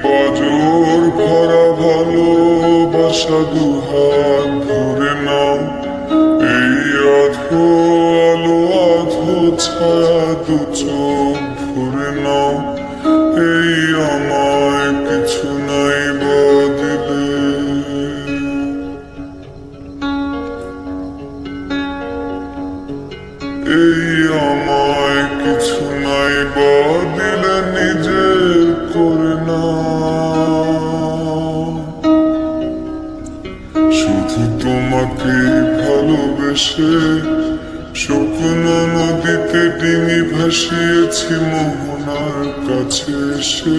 পাজর ভরা ভালোবাসা দুহাত ধরে নাও, এই আধো আলো আধো ছায়া দু চোখ ভরে নাও, এই আমায় কিছু নাই বা দিলে, এই আমায় কিছু নাই বা দিলে নিজের করে না। শুধু তোমাকে ভালোবেসে শুকনো নদীতে ডিঙি ভাসিয়েছি মোহনার কাছে এসে,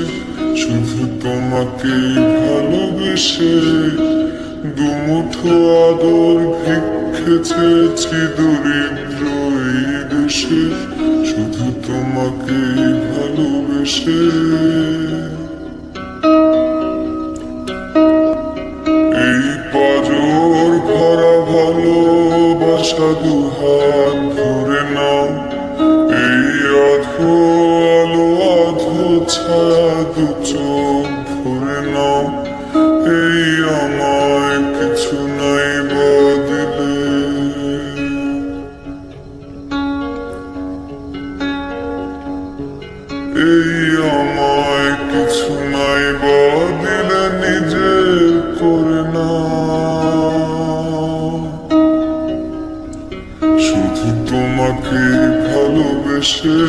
শুধু তোমাকে ভালোবেসে দুমুঠো আদর ভিক্ষে চেয়েছি দরিদ্র এই দেশে, শুধু তোমাকে ভালোবেসে। এই পাজর ভরা ভালোবাসা দুহাত ধরে নাও, এই আধো আলো আধো ছায়া দু চোখ ভরে নাও, এই আমায় কিছু নাই বা দিলে, এই আমায় কিছু নাই বা দিলে নিজের করে না। শুধু তোমাকে ভালোবেসে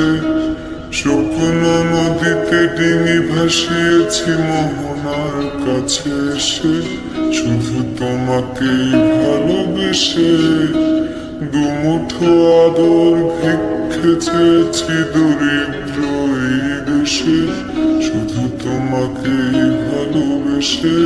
শুকনো নদীতে ডিঙি ভাসিয়েছি মোহনার কাছে এসে, শুধু তোমাকে ভালোবেসে দুমুঠো আদর ভিক্ষে চেয়েছি দরিদ্র এই দেশে, শুধু তোমাকে ভালোবেসে।